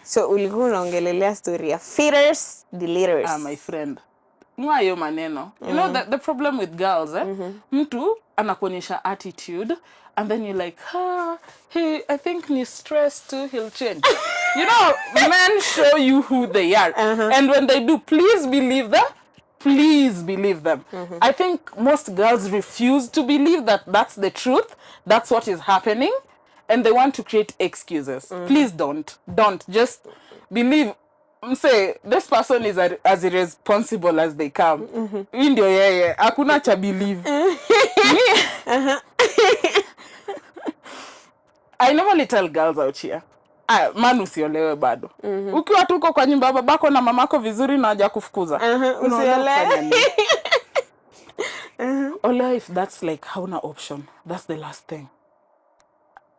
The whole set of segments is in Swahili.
So ulikuwa unaongelelea story ya feeders, deleters. My friend. Mwayo maneno. You know, the problem with girls, mtu anakuonyesha attitude, and then you're like, I think ni stress too, he'll change. You know, men show you who they are. And when they do, please believe them. Please believe them. I think most girls refuse to believe that that's the truth. That's what is happening. And they want to create excuses. Please don't. Just believe. Say, this person is as irresponsible as they come. Ndio yeye. Hakuna cha believe. I normally tell girls out here. Man usiolewe bado. Ukiwa tuko kwa nyumba babako na mamako vizuri na haja kufukuza. Usiolewe. Olewa if that's like hauna option. That's the last thing.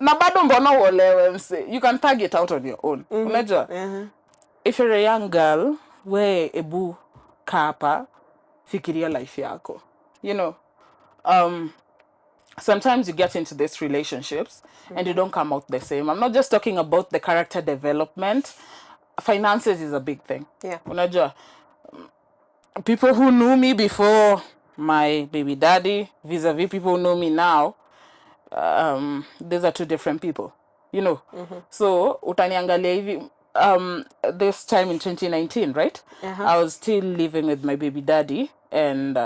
Na bado mbona uolewe mse. You can tag it out on your own. Unajua? If you're a young girl, we ebu kapa fikiria life yako. You know, sometimes you get into these relationships and you don't come out the same. I'm not just talking about the character development. Finances is a big thing. Yeah. Unajua, people who knew me before my baby daddy, vis-a-vis people who know me now, these are two different people. You know? So, utaniangalia hivi, this time in 2019, right? I was still living with my baby daddy, and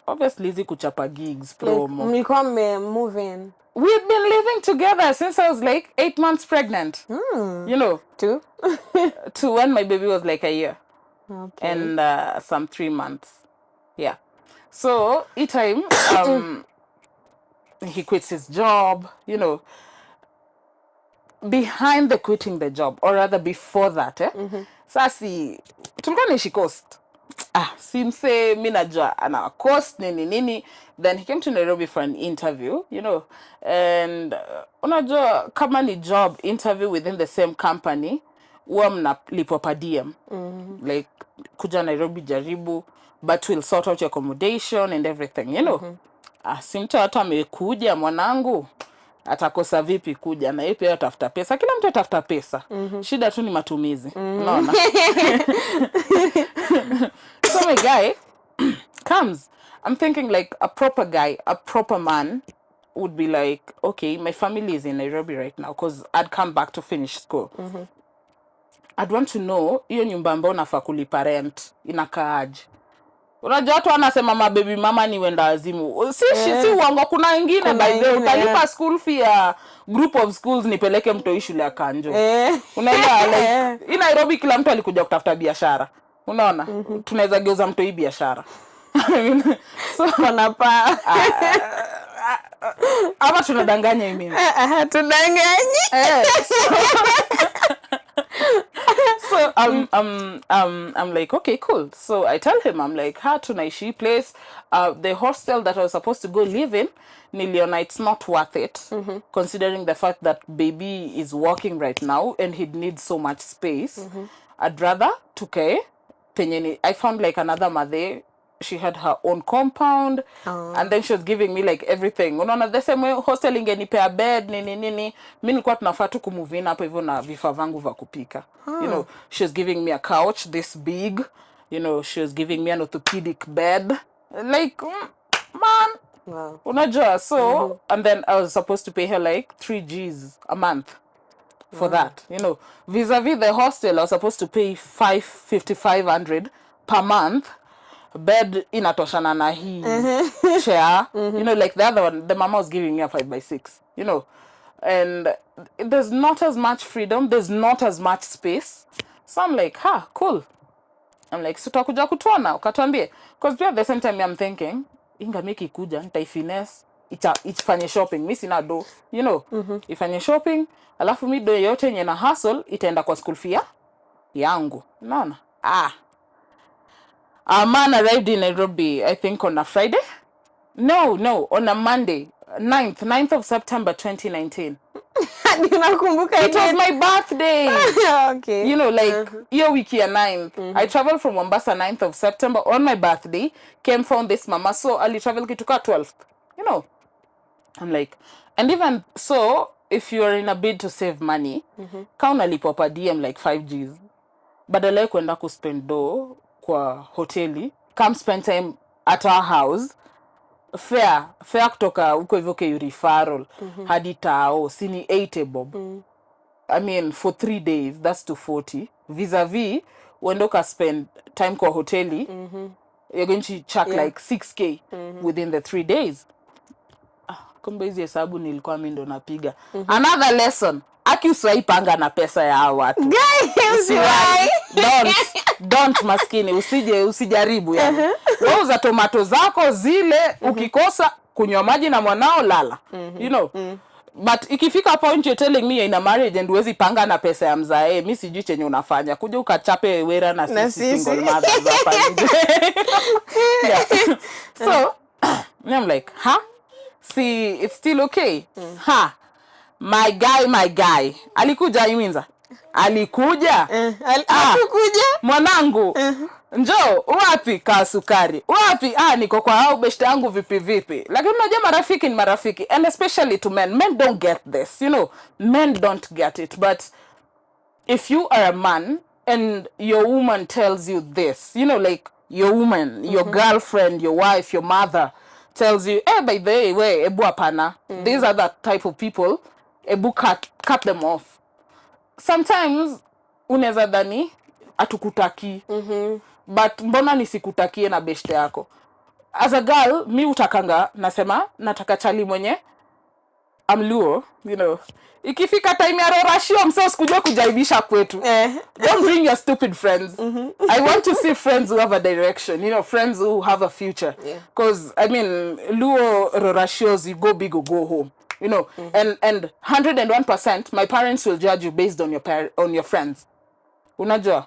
obviously zi kuchapa gigs, promo. Mlikuwa moving. We've been living together since I was like 8 months pregnant. You know? To when my baby was like a year. Okay. And some 3 months. Yeah. So, each time, he quits his job, you know. Behind the quitting the job, or rather before that, sasi tulikuwa nishi coast. Simse minajua ana coast nini. Then he came to Nairobi for an interview, you know, and unajua kama ni job interview within the same company, huwa mnalipwa per diem. Like kuja Nairobi jaribu, but we'll sort out your accommodation and everything, you know. Simta hata amekuja mwanangu. Atakosa vipi kuja na yeye pia atafuta pesa. Kila mtu atafuta pesa. Shida tu ni matumizi. Unaona? So my guy comes. I'm thinking like a proper guy, a proper man would be like, okay, my family is in Nairobi right now because I'd come back to finish school. I'd want to know hiyo nyumba ambayo nafaa kulipa rent inakaaje. Unajua watu wanasema mababy mama ni wenda azimu. Si uongo, kuna wengine by the way utalipa school fee ya group of schools nipeleke mtoi shule ya Kanjo. Unaelewa like in Nairobi kila mtu alikuja kutafuta biashara. Unaona? Tunaweza geuza mtoi biashara. So kona pa. Ama tunadanganya Imin'z. Tudanganye. So I'm like, okay, cool. So I tell him, I'm like, tunaishi place, the hostel that I was supposed to go live in, niliona it's not worth it, considering the fact that baby is working right now and he'd need so much space. I'd rather tuke penyeni. I found like another mother. She had her own compound, and then she was giving me like everything. Unaona, the same way hostel ingenipea bed nini. Mimi nilikuwa tunafaa tu kumove in hapo hivyo na vifaa vangu vya kupika. You know, she was giving me a couch this big. You know, she was giving me an orthopedic bed. Like, man. Wow. Unajua, so, and then I was supposed to pay her like 3 Gs a month for that. You know, vis-a-vis the hostel, I was supposed to pay 5,500 per month. Bed inatoshana na hii chair. You know, like the other one, the mama was giving me a 5x6, you know. And there's not as much freedom, there's not as much space. So I'm like, cool. I'm like, so tutakuja kutuona ukatuambie, because at the same time I'm thinking inga meki kuja nitaifinesse ifanye shopping, mimi sina do, you know. Ifanye shopping alafu mi do yote yenye na hustle itaenda kwa school fee yangu. Unaona? Our man arrived in Nairobi, I think on a Friday. No, on a Monday, 9th of September 2019. It was my birthday. Okay. You know, like, your wiki 9th. I traveled from Mombasa 9th of September on my birthday. Came from this mama. So, Ali travel kituka 12th. You know. I'm like, and even so, if you are in a bid to save money, kama unalipwa per DM like 5 Gs, badala ya kwenda kuspend do kwa hoteli, come spend time at our house. Fare kutoka huko hivyo ke referral hadi tao sini 80 bob. I mean for 3 days that's 240. Vis-a-vis when ka spend time kwa hoteli, you're going to chuck like 6k within the 3 days. Kumbe hizi hesabu nilikuwa mimi ndo napiga. Another lesson, akiusiwaipanga na pesa ya hao watu. Don't maskini, usijaribu yani. Wauza tomato zako zile, ukikosa kunywa maji na mwanao lala. You know. But ikifika point you're telling me you're in a marriage and huwezi panga na pesa ya mzae, mimi sijui chenye unafanya. Kuja ukachape wera na sisi single mothers hapa nje. Yeah. So, I'm like, huh? See, it's still okay. My guy. Alikuja Imin'z. Alikuja? Alikuja? Mwanangu. Njoo, wapi kasukari? Wapi? Niko kwa hao beshte yangu vipi. Lakini unajua marafiki ni marafiki, and especially to men. Men don't get this, you know. Men don't get it, but if you are a man and your woman tells you this, you know, like your woman, your girlfriend, your wife, your mother tells you, by the way, ebu apana. These are the type of people, ebu cut them off. Sometimes unaweza dhani atukutaki. But mbona nisikutakie na beshte yako? As a girl, mi utakanga nasema nataka chali mwenye amluo, you know. Ikifika time ya rorashio msao kujua kujaibisha kwetu. Don't bring your stupid friends. I want to see friends who have a direction, you know, friends who have a future. Because I mean, luo rorashios, you go big or go home. You know, and 101% my parents will judge you based on your friends. Unajua?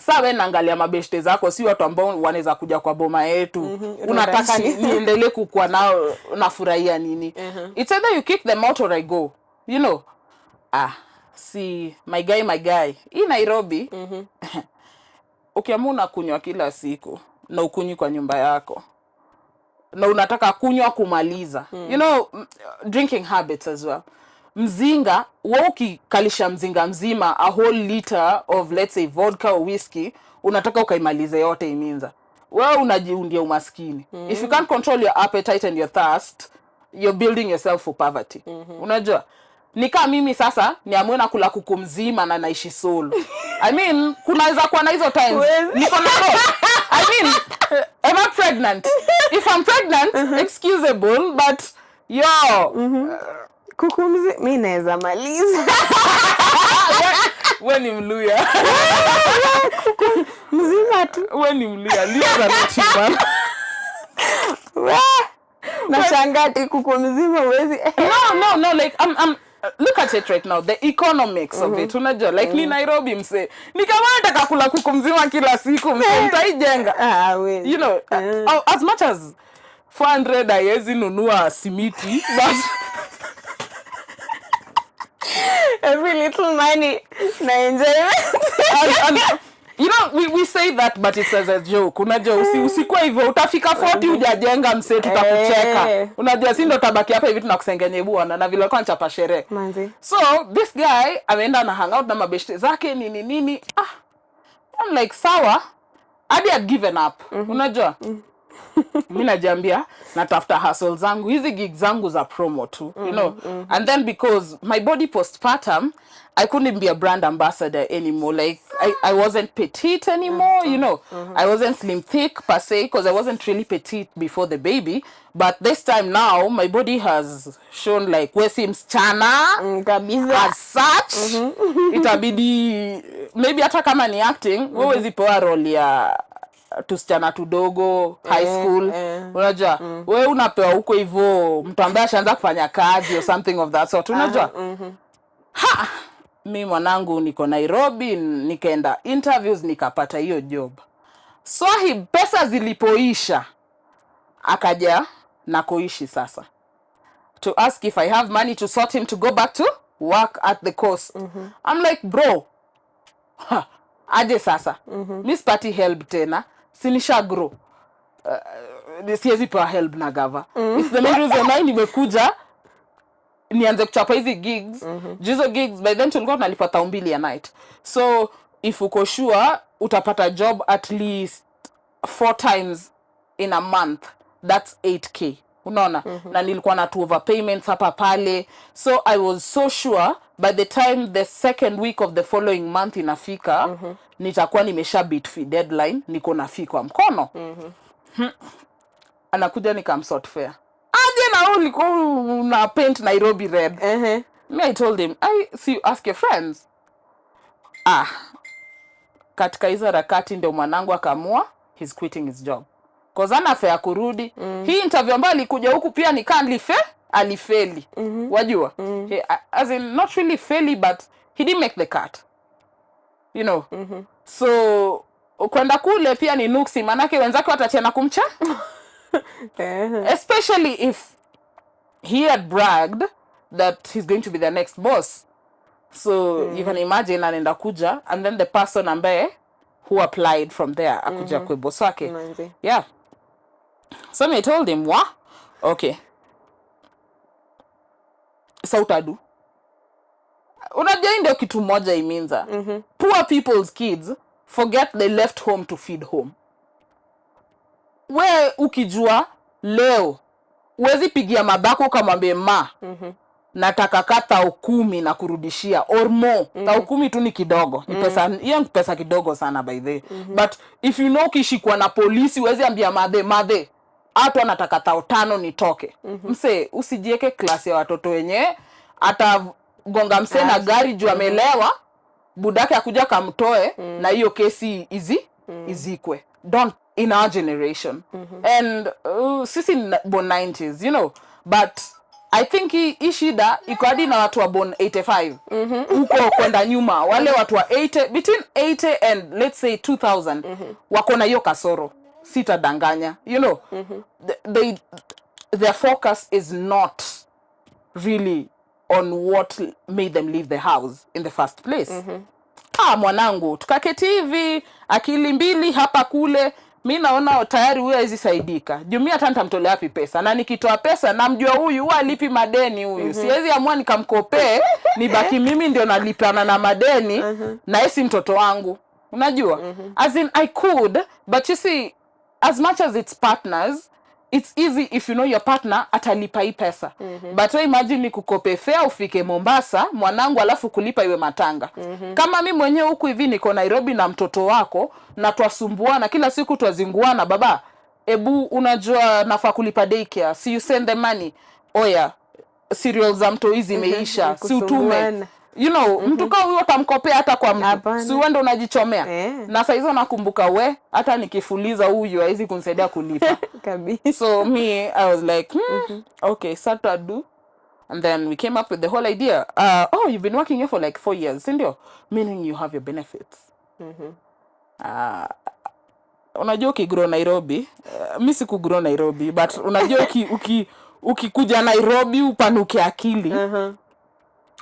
Sawa naangalia mabeshte zako si watu ambao wanaweza kuja kwa boma yetu. Unataka niendelee kukua nao nafurahia nini? It's either you kick them out or I go. You know? See, my guy. Hii Nairobi. Ukiamua kunywa kila siku na ukunywi kwa nyumba yako. Na unataka kunywa kumaliza. You know, drinking habits as well. Mzinga, ukikalisha mzinga mzima, a whole liter of let's say vodka or whiskey, unataka ukaimalize yote Imin'z. Wewe unajiundia umaskini. If you can't control your appetite and your thirst, you're building yourself for poverty. Unajua? Nika mimi sasa niamue na kula kuku mzima na naishi solo. I mean, kunaweza kuwa na hizo times. Niko na I mean, am I pregnant? If I'm pregnant, excusable, but kuku mzima mimi naweza maliza. Wewe ni Mluya. Kuku mzima tu. Wewe ni Mluya. Liza na Nashangati kuku mzima huwezi. No, like I'm look at it right now, the economics of it. Unajua like ni Nairobi mse. Ni kama nataka kula kuku mzima kila siku mse mtaijenga. We. You know, as much as 400 haiwezi nunua simiti, but every little money na enjoyment. You know, we say that but it's as a joke. Unajua usikuwa hivyo utafika 40 hujajenga mse tutakucheka. Unajua si ndo tabaki hapa hivi tunakusengenye bwana na vile kwa chapa sherehe. So this guy ameenda na hang out na mabeshte zake nini. I'm like sawa. Hadi had given up. Unajua? Mimi najiambia natafuta hustle zangu hizi gigs zangu za promo tu, you know. And then because my body postpartum, I couldn't be a brand ambassador anymore. Like I wasn't petite anymore, you know. I wasn't slim thick per se because I wasn't really petite before the baby, but this time now my body has shown like we si msichana kabisa as such. Itabidi maybe hata kama ni acting wewe zipoa role ya tusichana tudogo high school. Unajua wewe unapewa huko hivyo mtu ambaye ashaanza kufanya kazi or something of that sort. Unajua mimi mwanangu niko Nairobi nikaenda interviews nikapata hiyo job. Swahib pesa zilipoisha akaja na kuishi sasa to ask if I have money to sort him to go back to work at the coast. I'm like bro aje sasa Miss Party help tena sinisha grow siwezi pa help na gava. It's the main reason why nimekuja nianze kuchapa hizi gigs. Jizo gigs by then tulikuwa tunalipa 2,000 a night. So if uko sure utapata job at least 4 times in a month, that's 8K. Unaona? Na nilikuwa na 2 overpayments hapa pale. So I was so sure by the time the second week of the following month inafika, nitakuwa nimesha beat fee deadline, niko na fee kwa mkono. Anakuja nikamsort fare. Aje na ulikuwa una paint Nairobi red. Me, I told him, I see you ask your friends. Katika hizo harakati ndio mwanangu akamua he's quitting his job. Cause ana fare kurudi. Hii interview ambayo alikuja huku pia ni alifeli. Wajua? As in not really faili, but he didn't make the cut. You know? So kwenda kule pia ni nuksi, manake wenzake watachana kumcha. Especially if he had bragged that he's going to be the next boss. So you can imagine anaenda kuja, and then the person ambaye who applied from there akuja kwa boss wake. Yeah. So I told him, "What? Okay. So utadu." Unajua ndio kitu moja Imin'z. Poor people's kids forget they left home to feed home. We ukijua leo uwezi pigia babako kamwambie nataka kata 10 na kurudishia or more. 10 tu ni kidogo. Ni pesa, hiyo pesa kidogo sana by the way. But if you know kishikwa na polisi uwezi ambia madhe hatu anataka 5,000 nitoke. Mse usijieke klasi ya watoto wenye hata gonga mse na gari juu amelewa, budake akuja kamtoe na hiyo kesi izikwe. Don't in our generation. And sisi born 90s, you know, but I think hii shida iko hadi na watu wa born 85 huko kwenda nyuma, wale watu wa 80 between 80 and let's say 2000 wako na hiyo kasoro, sitadanganya, you know. Their focus is not really on what made them leave the house in the first place. Mwanangu tukaketi hivi akili mbili hapa kule, mimi naona tayari huyu hizi saidika. Jumia hata nitamtolea wapi pesa? Na nikitoa pesa namjua huyu alipi madeni huyu. Siwezi amua nikamkopee, nibaki mimi ndio nalipana na madeni na yesi mtoto wangu. Unajua? As in I could, but you see, as much as it's partners, it's easy if you know your partner atalipa hii pesa. But imagine nikukope fare ufike Mombasa, mwanangu, alafu kulipa iwe matanga. Kama mimi mwenyewe huku hivi niko Nairobi na mtoto wako na twasumbuana kila siku twazinguana, baba ebu unajua nafaa kulipa daycare, si you send the money. Oya, cereals za mto hizi imeisha, si utume. You know, mtu kama huyo utamkopea hata kwa mtu. Si wewe ndo unajichomea. Na sasa hizo nakumbuka hata nikifuliza huyu haizi kunisaidia kulipa. Kabisa. So me, I was like, okay, sata do. And then we came up with the whole idea. You've been working here for like 4 years, sindio? Meaning you have your benefits. Unajua ukigrow Nairobi, mimi sikugrow Nairobi, but unajua ukikuja Nairobi upanuke akili.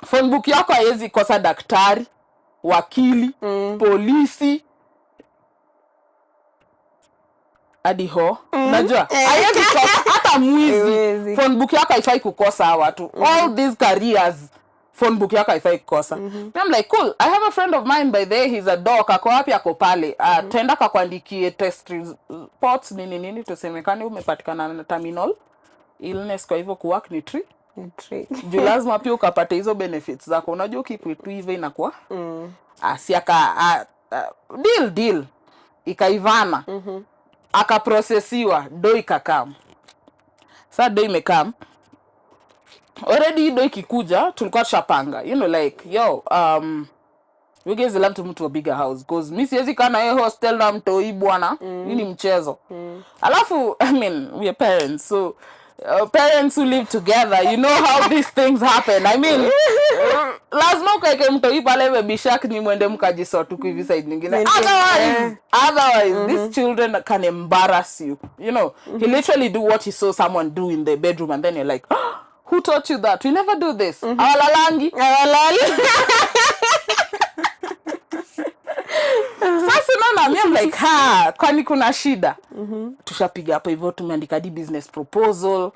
Phone book yako haiwezi kosa daktari, wakili, polisi, adiho. Unajua haiwezi kosa hata mwizi. Phone book yako haifai kukosa watu. All these careers, phone book yako haifai kukosa. I'm like, cool, I have a friend of mine by there, he's a doc, ako wapi ako pale. Tenda kakuandikie test reports nini tusemekane umepatikana na terminal illness, kwa hivyo kuwork ni tree. Juu lazima pia ukapate hizo benefits zako. Unajua ukipitu hivi inakuwa asiaka deal ikaivana. Akaprocessiwa, do ikakam. Sasa do imekam. Already do ikikuja tulikuwa tushapanga. You know, like, yo, we guys love to move to a bigger house, because mimi siwezi kana hostel na mtoi bwana. Hii ni mchezo. Alafu I mean, we are parents, so parents who live together, you know how these things happen. I mean, lazima ukaeke mtoi pale bebishak ni mwende mkajisort huko hivi side nyingine. Otherwise these children can embarrass you. You know, he literally do what he saw someone do in the bedroom, and then you're like, who taught you that? We never do this. Awalali. Sasa mama, I'm like, kwani kuna shida? Tushapiga hapo hivyo, tumeandika di business proposal,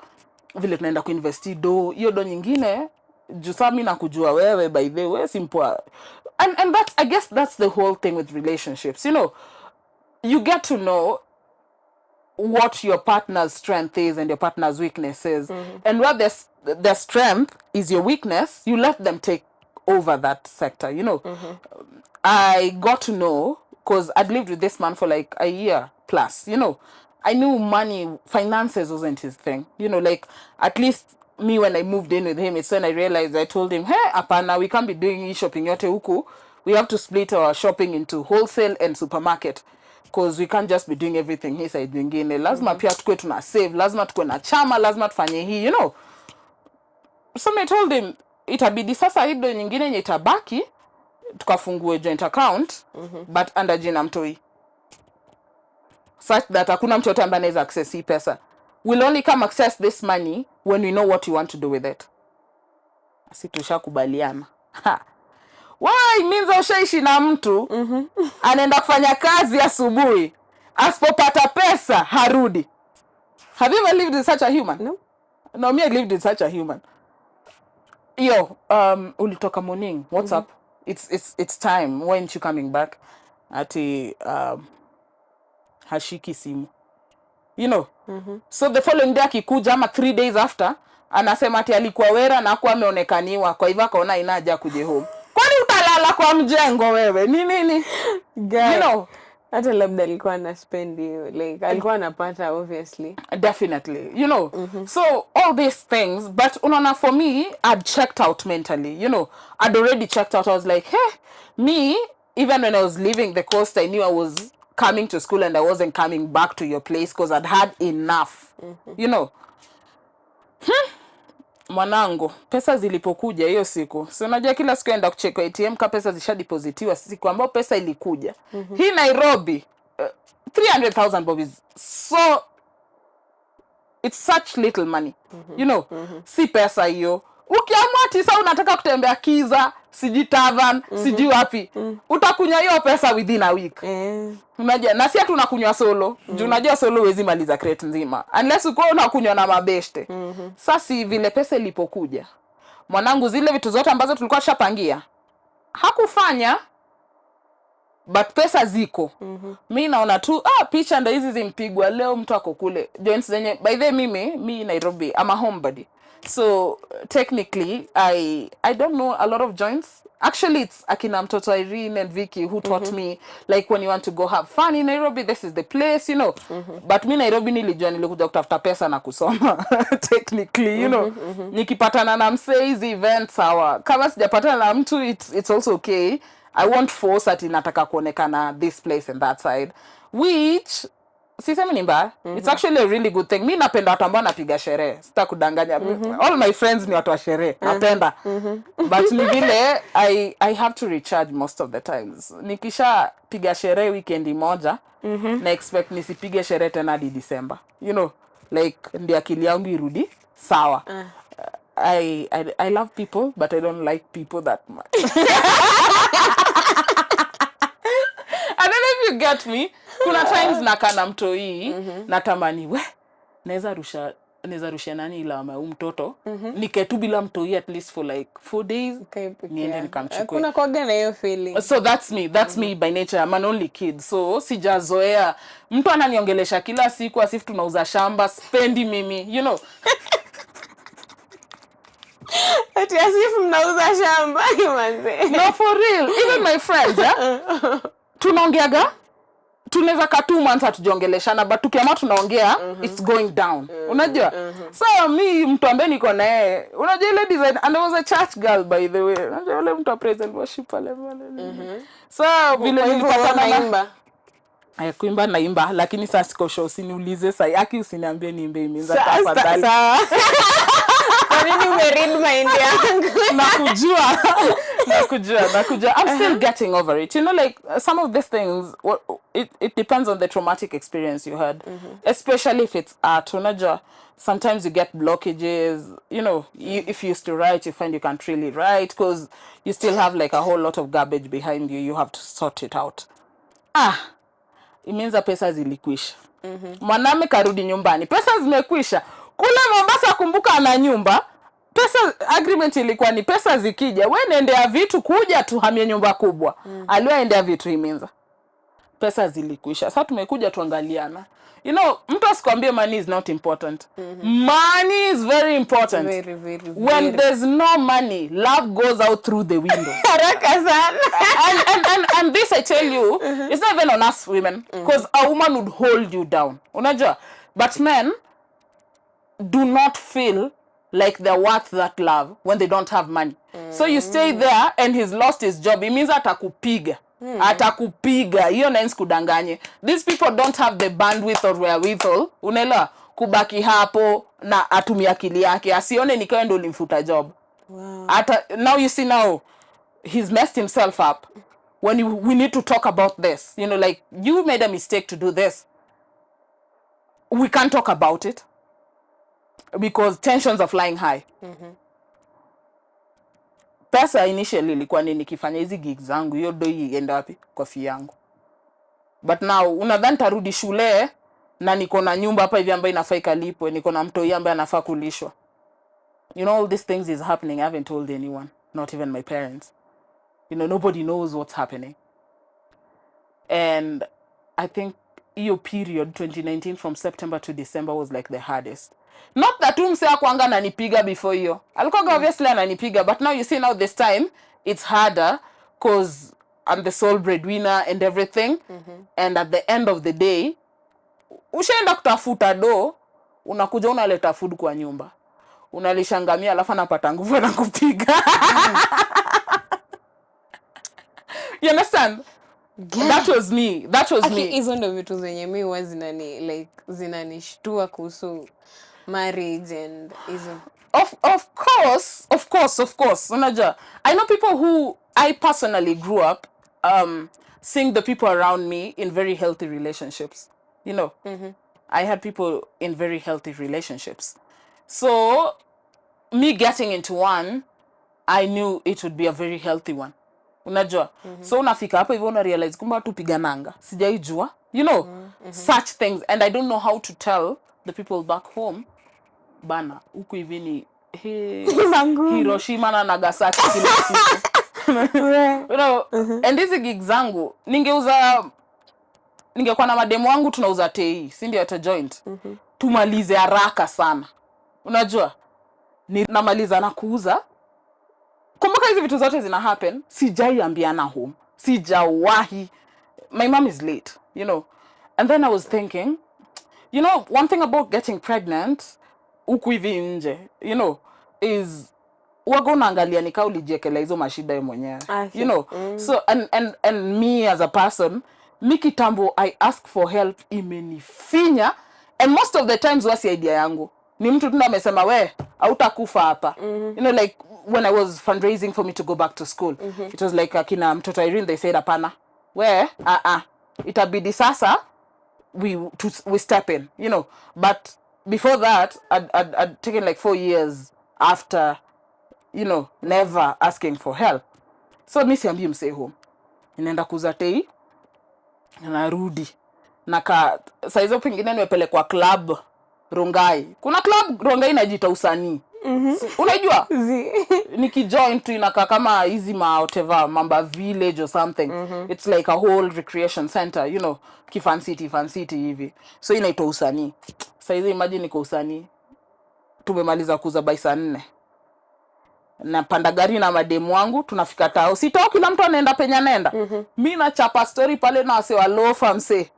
vile tunaenda kuinvest do. Hiyo do nyingine Jusami na kujua wewe by the way simple. And that's, I guess that's the whole thing with relationships. You know, you get to know what your partner's strength is and your partner's weakness is. And where their strength is your weakness, you let them take over that sector, you know. I got to know, because I'd lived with this man for like a year plus, you know. I knew money, finances wasn't his thing. You know, like, at least me when I moved in with him, it's when I realized, I told him, hey, apana, we can't be doing shopping yote huku. We have to split our shopping into wholesale and supermarket. Because we can't just be doing everything hii side nyingine. Lazima pia tukue tuna save, lazima tukue na chama, lazima tufanye hii, you know. So I told him, itabidi sasa hido nyingine yenye itabaki, tukafungue joint account, but under jina mtoi. Such that hakuna mtu yote ambaye anaweza access hii pesa. We'll only come access this money when we know what we want to do with it. Asi tushakubaliana. Why means ushaishi na mtu anaenda kufanya kazi asubuhi, asipopata pesa harudi. Have you ever lived with such a human? No. No, me I lived with such a human. Yo, ulitoka morning. What's up? It's time. When aren't you coming back? Ati hashiki simu. You know. So the following day akikuja ama 3 days after, anasema ati alikuwa wera na hakuwa ameonekaniwa, kwa hivyo akaona inaja kuje home. Kwani utalala kwa mjengo wewe? Ni nini? You know, hata labda alikuwa na spend you, like alikuwa anapata obviously. Definitely, you know. So all these things, but unaona, for me, I'd checked out mentally, you know. I'd already checked out. I was like, hey, me, even when I was leaving the coast, I knew I was coming to school and I wasn't coming back to your place because I'd had enough, you know. Mwanangu, pesa zilipokuja hiyo siku. So unajua kila siku enda kucheck ATM ka pesa zishadepositiwa, siku ambayo pesa ilikuja. Hii Nairobi 300,000 bob is so, it's such little money. You know, si pesa hiyo. Ukiamua tisa unataka kutembea Kiza, siji Tavern, siji wapi, utakunywa hiyo pesa within a week. Unajua, na si atu unakunywa solo. Juu unajua solo huwezi maliza crate nzima unless uko unakunywa na mabeshte. Sasa vile pesa ilipokuja, mwanangu, zile vitu zote ambazo tulikuwa tushapangia hakufanya, but pesa ziko. Mimi naona tu picha ndio hizi zimpigwa leo, mtu ako kule joints zenye, by the way, mimi Nairobi, I'm a homebody. So technically I don't know a lot of joints. Actually, it's akina mtoto Irene and Vicky who taught me, like, when you want to go have fun in Nairobi, this is the place, you know. But me Nairobi nilijua nilikuja kutafuta pesa na kusoma. Technically, you know. Nikipatana na msee hizi events sawa. Kama sijapatana na mtu, it's also okay. I won't force ati nataka kuonekana this place and that side. Which sisemi ni mbaya. It's actually a really good thing. Mi napenda watu ambao napiga sherehe. Sita kudanganya. All my friends ni watu wa sherehe. Napenda. But ni vile I have to recharge most of the times. Nikisha piga sherehe weekend moja, na expect nisipige sherehe tena hadi December. You know, like ndio akili yangu irudi sawa. I love people, but I don't like people that much. I don't know if you get me. Kuna times nakana mtoi, natamani, naweza rusha nani ila mtoto, niketu bila mtoi at least for like 4 days, niende nikamchukue. Kuna kwaga na hiyo feeling. So that's me by nature. I'm an only kid. So sijazoea mtu ananiongelesha kila siku as if tunauza shamba, spendi mimi, you know. Ati as if mnauza shamba, manze. No, for real. Even my friends, tunaongeaga, tunaweza ka 2 months hatujongeleshana, but tukiamua tunaongea, it's going down. Unajua? So me mtu ambaye niko naye, unajua ile design, and I was a church girl by the way. Unajua ile mtu wa praise and worship pale. So vile nilipata naimba. Kuimba naimba, lakini sasa siko show, usiniulize sasa, usiniambie niimbe Imin'z tafadhali. Nakujua. I'm still getting over it. You know, like, some of these things, it depends on the traumatic experience you had. Especially if it's art. Unajua, sometimes you get blockages. You know, if you used to write, you find you can't really write because you still have like a whole lot of garbage behind you. You have to sort it out. Imin'z pesa zilikwisha. Mwaname karudi nyumbani. Pesa zimekwisha. Kule Mombasa kumbuka ana nyumba. pesa agreement ilikuwa ni pesa zikija wewe nendea vitu kuja tuhamie nyumba kubwa. Aliwaendea vitu Imin'z. Pesa zilikuisha. Sasa tumekuja tuangaliana. You know, mtu asikwambie money is not important. Money is very important. When there's no money, love goes out through the window. Haraka sana. and this I tell you, it's not even on us women, because a woman would hold you down. Unajua? But men do not feel like they're worth that love when they don't have money. So you stay there and he's lost his job. It means atakupiga. Atakupiga. Hiyo nains kudanganye. These people don't have the bandwidth or wherewithal. Unaelewa? Kubaki hapo na atumia akili yake. Asione nikawa ndo ulimfuta job. Wow. Now you see now he's messed himself up. When we need to talk about this. You know, like, you made a mistake to do this. We can't talk about it. Because tensions are flying high. Pesa initially ilikuwa ni nikifanya hizi gigs zangu, hiyo doi iende wapi? Kwa fee yangu. But now unadhani tarudi shule na niko na nyumba hapa hivi ambayo inafaa ikalipwe, niko na mtoi ambaye anafaa kulishwa. You know, all these things is happening. I haven't told anyone, not even my parents. You know, nobody knows what's happening. And I think hiyo period 2019 from September to December was like the hardest. Not that mse akwanga ananipiga before hiyo. Alikuwa obviously ananipiga, but now you see now this time it's harder because I'm the sole breadwinner and everything. And at the end of the day, ushaenda kutafuta do, unakuja unaleta food kwa nyumba. Unalishangamia alafu anapata nguvu na kupiga. You understand? Yeah. That was me. Hizo ndo vitu zenye mimi huwa zinanishtua kuhusu marriage and hizo. Of course. Unajua, I know people who I personally grew up seeing the people around me in very healthy relationships. You know, I had people in very healthy relationships. So me getting into one, I knew it would be a very healthy one. Unajua? So unafika hapo hivyo una realize kumbe watu pigananga. Sijaijua. You know, such things. And I don't know how to tell the people back home, bana, huku hivi ni Hiroshima na Nagasaki kila siku. You know, and hizi gigs zangu, ningekuwa na mademu wangu tunauza tei, si ndio ata joint. Tumalize haraka sana. Unajua? Namaliza na kuuza. Kumbuka hizi vitu zote zina happen, sijaiambiana home. Sijawahi. My mom is late, you know. And then I was thinking, you know, one thing about getting pregnant, huku hivi nje, you know, is waga unaangalia nika ulijekela hizo mashida wewe mwenyewe. You know. So and me as a person, kitambo I ask for help imenifinya, and most of the times wasi idea yangu. Ni mtu tu amesema we hautakufa hapa. You know, like when I was fundraising for me to go back to school, it was like akina mtoto Irene, they said hapana. We itabidi sasa we step in, you know. But before that, I'd taken like 4 years after, you know, never asking for help. So mimi siambii msee home. Ninaenda kuuza tei, narudi. Saa hizo pengine nimepelekwa club Rongai. Kuna club Rongai inajiita usanii. Unajua? Nikijoin tu inakaa kama hizi whatever Mamba Village or something. It's like a whole recreation center, you know, fan city hivi. So inaitwa usanii. Sasa hizo imagine niko usanii. Tumemaliza kuuza by saa 4. Napanda gari na mademu wangu, tunafika tao. Sitao kila mtu anaenda penya nenda. Mimi nachapa story pale na wase wa lofa mse.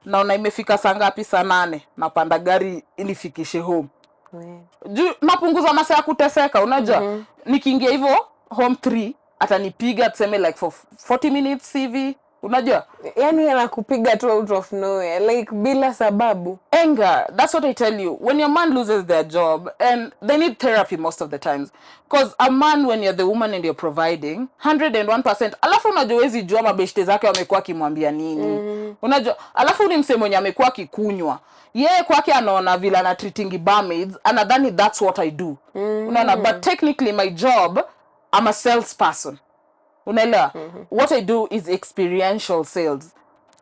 Naona imefika saa ngapi? Saa 8. Napanda gari ilifikishe home. Napunguza masaa ya kuteseka, unajua. Nikiingia hivyo home 3 atanipiga tuseme like for 40 minutes hivi, unajua. Yani anakupiga tu out of nowhere, like bila sababu. Anger, that's what I tell you. When your man loses their job, and they need therapy most of the times, because a man, when you're the woman and you're providing 101%, alafu unajua wezi jua mabeshte zake wamekuwa kimwambia nini. Unajua, alafu ni mse mwenye amekuwa kikunywa. Yeye kwake anaona vile na treating barmaids, anadhani that's what I do. Unaona, but technically my job, I'm a salesperson. Unaelewa? What I do is experiential sales.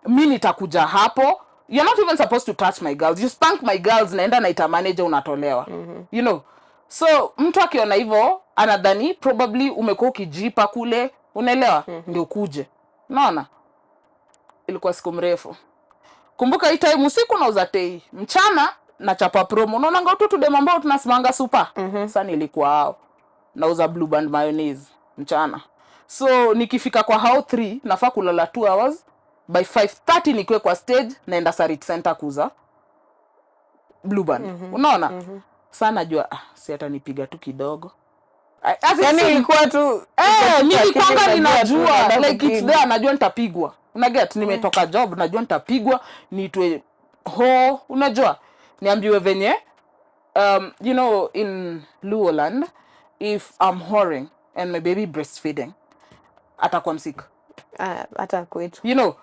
Mimi nitakuja hapo. You're not even supposed to touch my girls. You spank my girls, naenda naita manager unatolewa. You know, So mtu akiona hivyo anadhani probably umekuwa ukijipa kule, unaelewa, ndio kuje. Unaona? Ilikuwa siku mrefu. Kumbuka hii time usiku nauza tei, mchana na chapa promo. Unaona ngao tu dem ambao tunasimanga super. Sasa nilikuwa hao. Nauza blue band mayonnaise mchana. So nikifika kwa hao 3 nafaa kulala 2 hours. By 5:30 nikiwe kwa stage naenda Sarit Center kuuza blue band. Unaona? Sasa najua si hata nipiga tu kidogo. Yani ilikuwa tu nilikuanga ninajua like it's there, najua nitapigwa. Unaget, nimetoka job, najua nitapigwa, niitwe ho, unajua. Niambiwe venye you know, in Luoland, if I'm whoring and my baby breastfeeding, atakuwa msika. Hata kwetu. You know.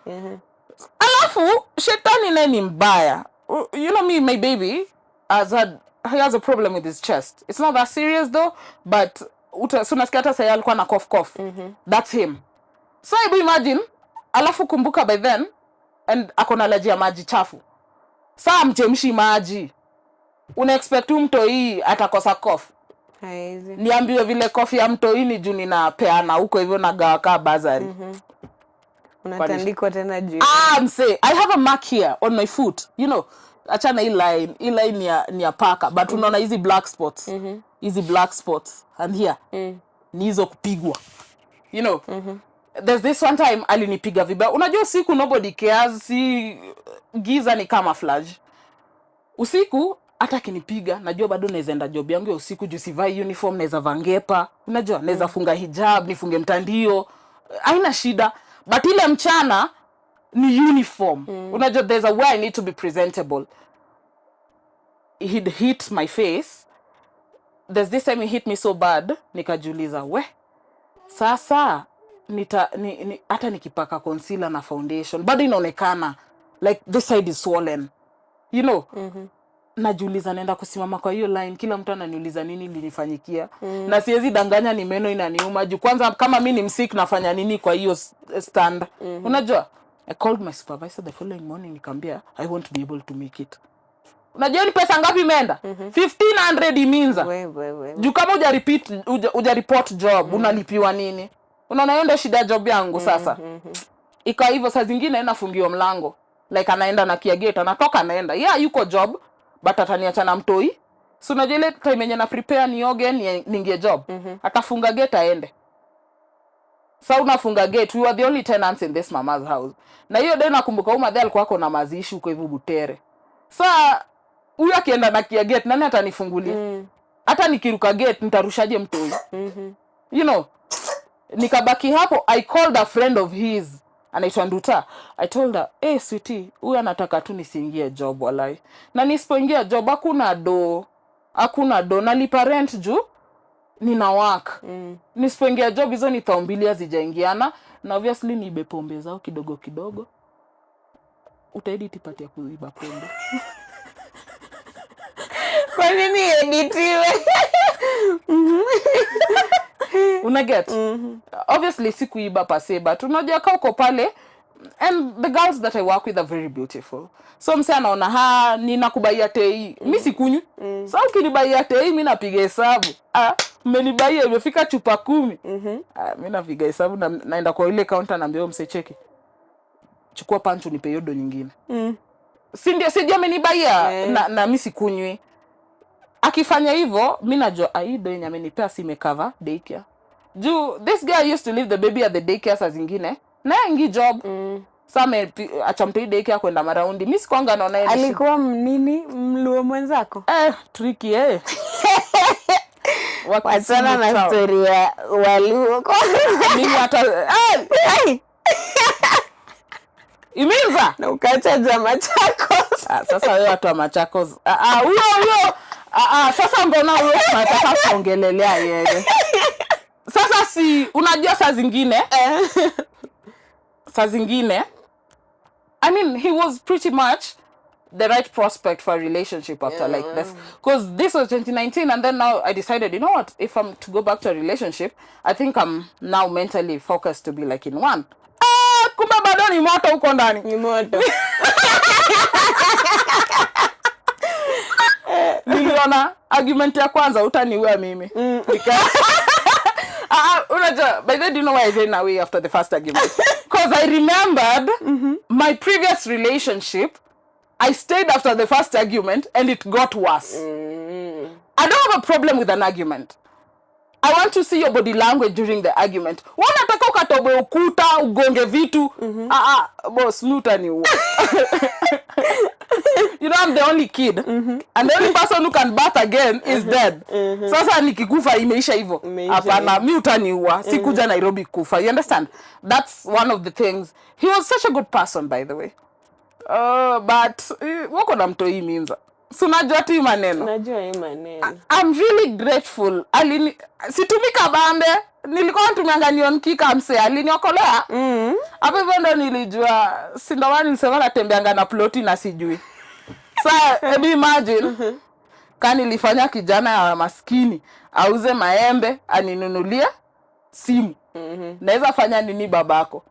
Alafu shetani naye ni mbaya. You know me, my baby he has a problem with his chest. It's not that serious though, but so nasikia hata sasa alikuwa na cough. That's him. So imagine, alafu kumbuka by then and akona allergy ya maji chafu. Saa mchemshi maji. Una expect mtoi atakosa cough. Haizi. Niambiwe vile cough ya mtoi ni juu ninapeana huko hivyo na gawa ka bazari. Unatandikwa tena juu. I have a mark here on my foot. You know, achana hii line ni ya paka, but unaona hizi black spots. Hizi black spots and here. Ni hizo kupigwa. You know. There's this one time alinipiga vibaya. Unajua usiku nobody cares, si giza ni camouflage. Usiku hata kinipiga, najua bado naweza enda job yangu ya usiku, juu sivai uniform, naweza vangepa. Unajua naweza funga hijab, nifunge mtandio. Haina shida. But ile mchana ni uniform. Unajua there's a way I need to be presentable. He'd hit my face. There's this time he hit me so bad, nikajiuliza, sasa hata nikipaka concealer na foundation bado inaonekana like this side is swollen. You know? Najiuliza naenda kusimama kwa hiyo line, kila mtu ananiuliza nini linifanyikia. Na siwezi danganya ni meno inaniuma. Kwanza kama mimi ni msick nafanya nini kwa hiyo stand. Unajua? I called my supervisor the following morning, nikamwambia I want to be able to make it. Unajua ni pesa ngapi imeenda? 1500 Imin'z. Juu kama uja report job, unalipiwa nini? Unaona hiyo ndio shida job yangu sasa. Ika hivyo saa zingine nafungiwa mlango. Like anaenda na kia gate, anatoka anaenda. Yeah, yuko job, but ataniacha na mtoi. So unajua ile time yenye na prepare nioge niingie job. Atafunga gate aende. Sasa unafunga gate, we were the only tenants in this mama's house. Na hiyo day nakumbuka mother alikuwa ako na mazishi huko hivyo Butere. Sasa huyu akienda na kia gate, nani atanifungulia? Hata nikiruka gate nitarushaje mtoi? You know, nikabaki hapo. I called a friend of his, anaitwa Nduta. I told her, "Hey sweetie, huyu anataka tu nisiingie job walai. Na nisipoingia job hakuna do, nalipa rent juu nina work. Nisipoingia job hizo ni tao mbili hazijaingiana, na obviously niibe pombe zao kidogo kidogo. Utaedit ipati ya kuiba pombe." Kwa nini editiwe? Unaget? Obviously sikuiba pase, but unajua kama uko pale, and the girls that I work with are very beautiful. So mse anaona ninakubaia tei, mimi sikunywi. Sasa ukinibaia tei mimi napiga hesabu. Mmenibaia imefika chupa 10. Mimi napiga hesabu na naenda kwa ile counter naambia mse cheki. Chukua pancho nipe hiyo do nyingine. Si ndio amenibaia na mimi sikunywi. Akifanya hivyo, mimi najua aido yenye amenipea si cover daycare. Juu this guy used to leave the baby at the daycare saa zingine. Na ingi job. Sasa achamtoi daycare kwenda maraundi. Mimi sikuanga naona yeye. Alikuwa nini mluo mwenzako? Tricky Wachana na story ya Waluo. Mimi hata Imin'z na ukaacha za Machakos. Sasa wewe watu wa Machakos. Huyo sasa mbona wewe unataka kuongelelea yeye? Sasa si unajua saa zingine I mean he was pretty much the right prospect for a relationship after like this, because this was 2019 and then now I decided, you know what, if I'm to go back to a relationship, I think I'm now mentally focused to be like in one. Kumbe bado ni moto huko ndani. Ni moto. Niliona argument ya kwanza utaniua mimi. Unajua, by the way, do you know why I ran away after the first argument? Because I remembered my previous relationship. I stayed after the first argument and it got worse. I don't have a problem with an argument. I want to see your body language during the argument. Wanataka ukatobe ukuta, ugonge vitu. Boss, luta ni uwa. You know, I'm the only kid. And the only person who can bath again is dead. Sasa nikikufa imeisha hivyo. Hapana, mi utaniua. Sikuja Nairobi kufa. You understand? That's one of the things. He was such a good person, by the way. But wako na mto Imin'z. So najua tu maneno. Najua hii maneno. I'm really grateful. Situmika bambe. Nilikuwa natumianga nion kika mse. Aliniokolea. Hapo hivyo ndo nilijua. Sindomani nilisema natembeanga na ploti na sijui. Sa, imagine. Kani nilifanya kijana ya maskini. Auze maembe. Aninunulia simu. Naweza fanya nini babako?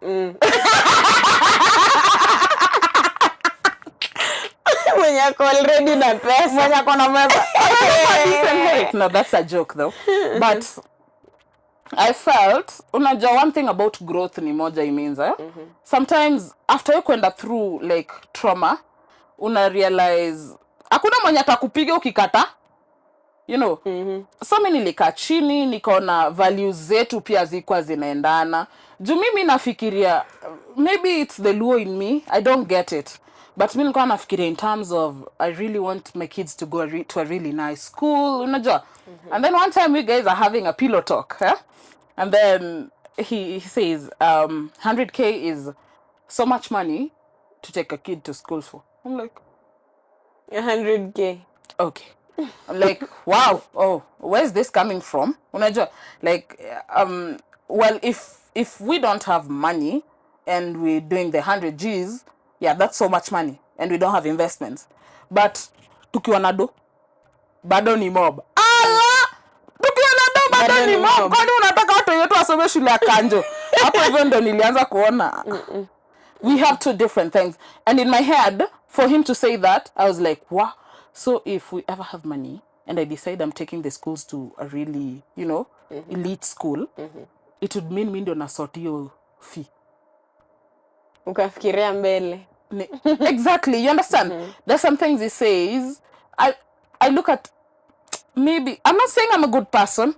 Mwenye ako already na pesa. Mwenye ako na pesa. No, that's a joke though. But I felt, unajua one thing about growth ni moja Imin'z. Sometimes after you kwenda through like trauma, una realize hakuna mwenye atakupiga ukikata. You know. So mimi nilikaa chini, nikaona values zetu pia zikuwa zinaendana. Juu mimi nafikiria maybe it's the Luo in me, I don't get it. But mimi nilikuwa nafikiria in terms of I really want my kids to go to a really nice school, unajua. And then one time we guys are having a pillow talk, and then he says 100K is so much money to take a kid to school for. I'm like 100K. Okay. I'm like, wow, oh, where's this coming from? Unajua, like well, if we don't have money and we're doing the 100 G's, yeah, that's so much money and we don't have investments. But tukiwa na do bado ni mob. Tukiwa na do bado ni mob. Kwani unataka watu wetu wasome shule ya kanjo? Hapo hivyo ndo nilianza kuona. We have two different things. And in my head, for him to say that, I was like, wow. So if we ever have money and I decide I'm taking the schools to a really, you know, elite school, it would mean mi ndo nasort hiyo fee. Ukafikiria mbele. Exactly, you understand? There's some things he says. I look at, maybe, I'm not saying I'm a good person.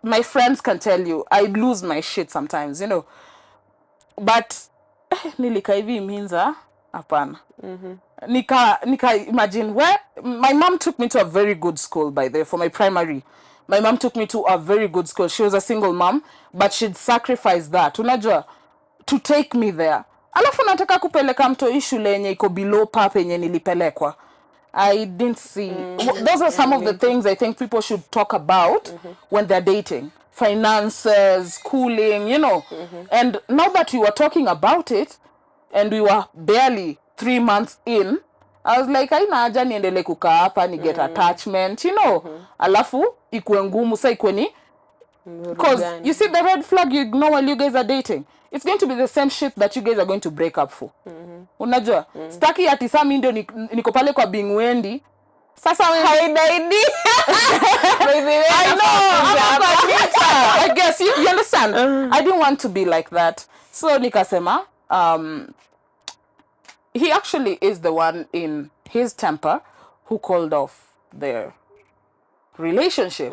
My friends can tell you, I lose my shit sometimes, you know. But, nilika hivi Imin'z, hapana. Nika imagine where, my mom took me to a very good school, by the way, for my primary. My mom took me to a very good school. She was a single mom, but she'd sacrifice that. Unajua, to take me there. Alafu nataka kupeleka mto shule yenye iko below pap yenye nilipelekwa. I didn't see. Those are some of the things I think people should talk about when they're dating. Finances, schooling, you know. And now that we were talking about it, and we were barely 3 months in, I was like, haina haja niendele kukaa hapa ni get attachment, you know. Alafu ikuwe ngumu sa ikuwe ni, because you see the red flag you ignore while you guys are dating. It's going to be the same shit that you guys are going to break up for. Unajua? Staki ati saa mimi ndio niko pale kwa Bing Wendy. Sasa haidaidi. I know. I guess you understand. I didn't want to be like that. So nikasema, he actually is the one in his temper who called off their relationship.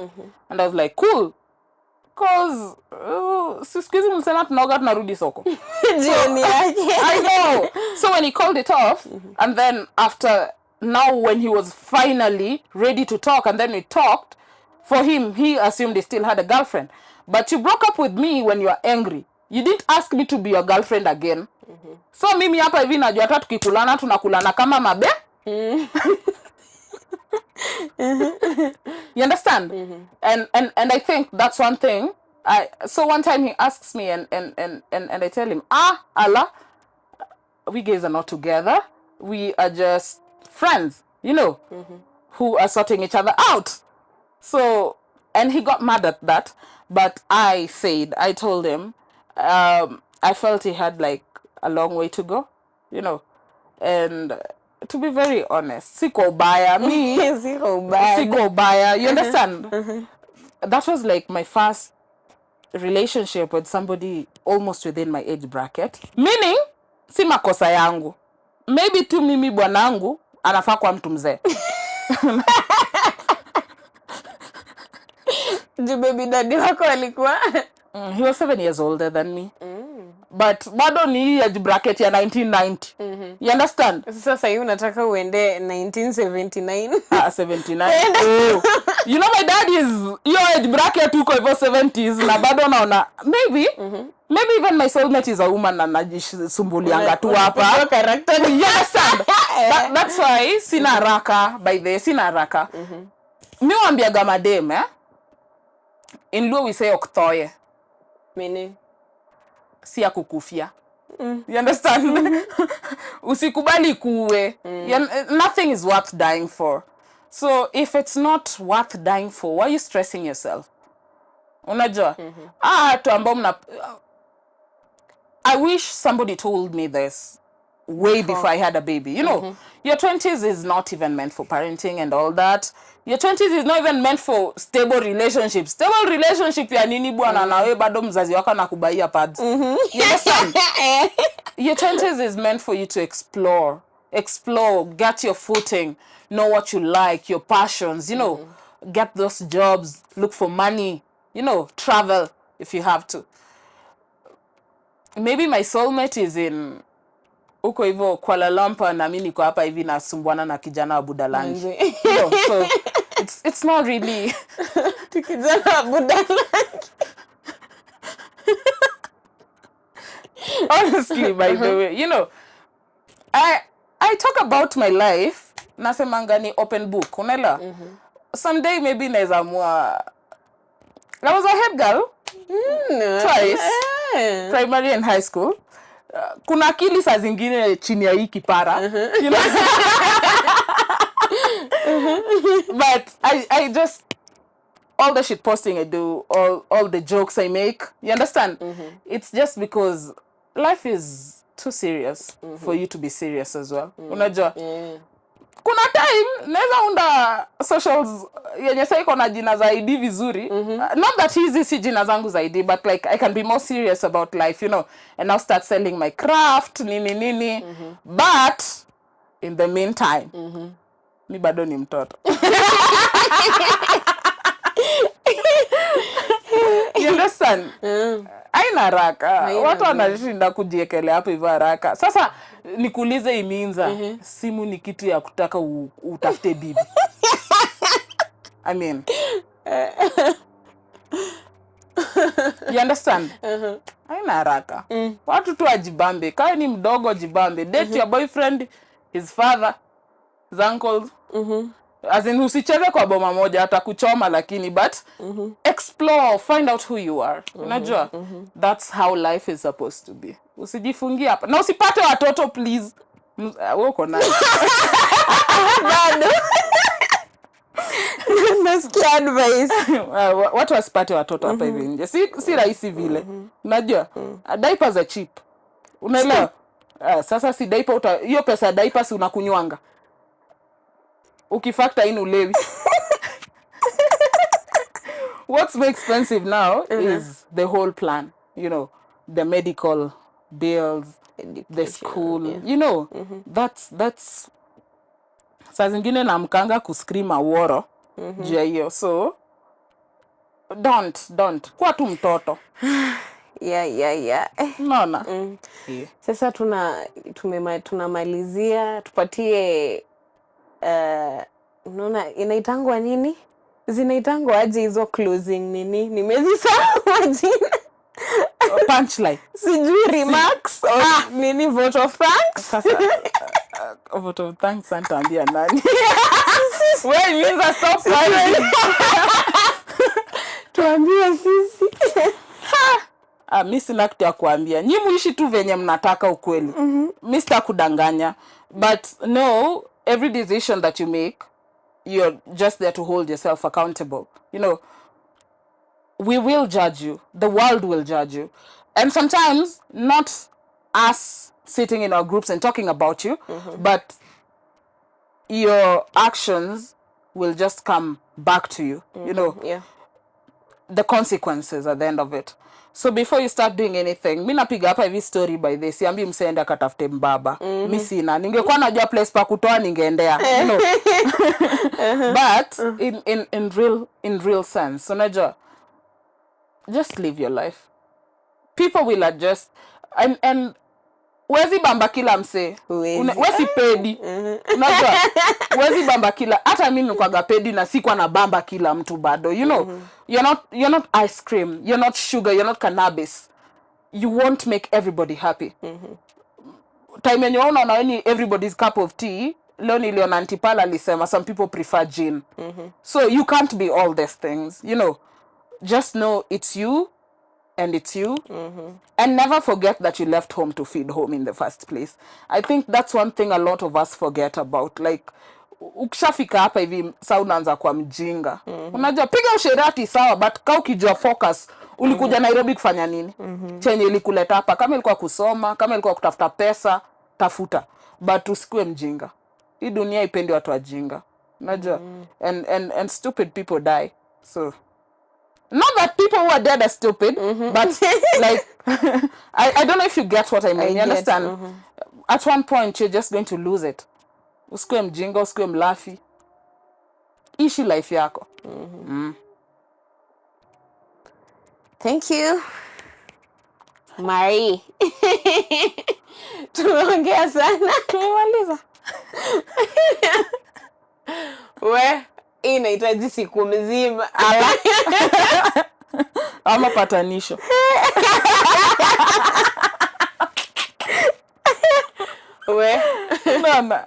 And I was like, cool. Because sikuizi mlisema tunaoga tunarudi soko. Jioni yake. I know. So when he called it off, and then after, now when he was finally ready to talk, and then we talked, for him, he assumed he still had a girlfriend. But you broke up with me when you are angry. You didn't ask me to be your girlfriend again. So mimi hapa hivi najua hata tukikulana tunakulana kama mabe. You understand? And I think that's one thing. So one time he asks me and I tell him, Allah, we guys are not together. We are just friends, you know, who are sorting each other out. So, and he got mad at that. But I told him, I felt he had like a long way to go, you know. And to be very honest, siko ubaya. Me, siko ubaya. You understand? That was like my first relationship with somebody almost within my age bracket. Meaning, si makosa yangu. Maybe tu mimi bwanangu anafaa kwa mtu mzee. Baby daddy wako alikuwa? He was 7 years older than me. But bado ni age bracket ya 1990. You understand? Sasa hivi unataka uende 1979. 79. Oh. You know my dad is your age bracket huko hivyo 70s na bado naona maybe even my soulmate is a woman na najisumbulianga tu hapa. You understand? That's why sina haraka by the sina haraka. Mimi waambiaga madem in Luo we say oktoye. Meaning Si ya kukufia. You understand? Usikubali kuwe. Nothing is worth dying for. So if it's not worth dying for, why are you stressing yourself? Unajua? Tu ambao mna I wish somebody told me this way before I had a baby. You know, your 20s is not even meant for parenting and all that. Your 20s is not even meant for stable relationships. Stable relationship ya nini bwana na wewe bado mzazi wako anakubaia pads. You understand? Your 20s is meant for you to explore, get your footing, know what you like, your passions, you know, get those jobs, look for money, you know, travel if you have to. Maybe my soulmate is in uko hivyo Kuala Lumpur na mimi niko hapa hivi nasumbuana na kijana wa Budalangi. You know, so it's not really kijana wa Budalangi. Honestly, by the way, you know, I talk about my life nasemanga ni open book, unaelewa? Someday maybe naweza amua I was a head girl twice, primary and high school. Kuna akili saa zingine chini ya hii kipara. You know? But I just all the shit posting I do, all the jokes I make, you understand? It's just because life is too serious for you to be serious as well. Unajua? Kuna time naweza unda socials yenye sasa iko na jina zaidi vizuri. Not that hizi si jina zangu zaidi, but like I can be more serious about life, you know, and now start selling my craft nini. But in the meantime, mi bado ni mtoto. You understand? Haina haraka. Watu wanashinda kujiekelea hapo hivyo haraka. Sasa nikuulize Imin'z, simu ni kitu ya kutaka utafute bibi. I mean. You understand? Haina haraka. Watu tu ajibambe. Kama ni mdogo jibambe. Date your boyfriend, his father, his uncles. As in usicheze kwa boma moja atakuchoma lakini but explore, find out who you are. Unajua? That's how life is supposed to be. Usijifungie hapa. Na usipate watoto please. Wewe uko nayo. Bado. Nasikia advice. Watu wasipate watoto hapa hivi nje. Si rahisi vile. Unajua? Diapers are cheap. Unaelewa? Sasa si diaper hiyo pesa ya diaper si unakunywanga. Ukifactor in ulewi. What's more expensive now is the whole plan. You know, the medical bills, the school. You know, that's saa zingine namkanga kuscream aworo juu ya hiyo. So don't kuwa tu mtoto. Yeah. Unaona? Sasa tunamalizia tupatie unaona inaitangwa nini? Zinaitangwa aje hizo closing nini? Nimezisahau majina. Punchline. Sijui remarks or nini vote of thanks. Sasa vote of thanks antaambia nani? Wewe Imin'z stop fighting. Tuambie sisi. Mimi sina kitu ya kuambia. Nyinyi muishi tu venye mnataka ukweli. Mimi sitakudanganya. But no, every decision that you make, you're just there to hold yourself accountable. You know, we will judge you. The world will judge you. And sometimes, not us sitting in our groups and talking about you, but your actions will just come back to you. You know, Yeah. the consequences at the end of it. So before you start doing anything, mi napiga hapa hivi story by this. Siambi mseende akatafute mbaba. Mi sina. Ningekuwa najua place pa kutoa ningeendea. You know. But in real sense, unajua, just live your life. People will adjust. And wezi bamba kila mse. Wezi pedi. Unajua, wezi bamba kila. Hata mimi nilikuwa pedi na sikuwa na bamba kila mtu bado. You know, you're not ice cream. You're not sugar. You're not cannabis. You won't make everybody happy. Time yenye unaona ni everybody's cup of tea. Leo niliona Antipala alisema some people prefer gin. So you can't be all these things. You know, just know it's you. And it's you. And never forget that you left home to feed home in the first place. I think that's one thing a lot of us forget about. Like, ukishafika hapa hivi saa unaanza kwa mjinga. Unajua piga usherati sawa, but kama ukijua focus, ulikuja Nairobi kufanya nini? Chenye ilikuleta hapa, kama ilikuwa kusoma, kama ilikuwa kutafuta pesa, tafuta. But usikue mjinga. Hii dunia ipendi watu wajinga. Unajua? And stupid people die. So not that people who are dead are stupid, but like, I don't know if you get what I mean. You understand? At one point, you're just going to lose it. Usikue mjinga, usikue mlafi. Ishi life yako. Thank you, Marie. Tumeongea sana. Tumemaliza. We, inahitaji siku mzima. Ama patanisho. We. Mama.